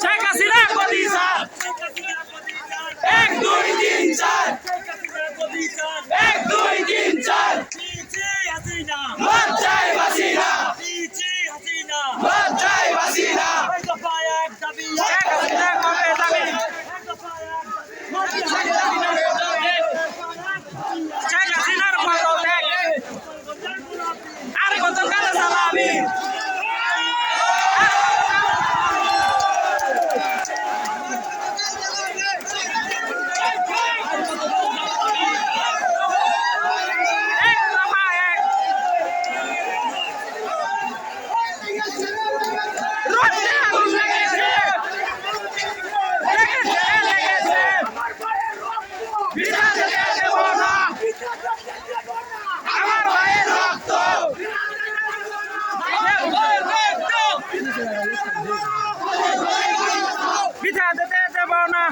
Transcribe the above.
শেখ হাসিনা গদি স্যার 1 2 3 4 1 2 3 4 লজ্জায় হাসিনা লজ্জায় হাসিনা শেখ হাসিনা কবে যাবে শেখ হাসিনার পদত্যাগ আর কত কাজ চালাবি পিঠা দিতে দেব না।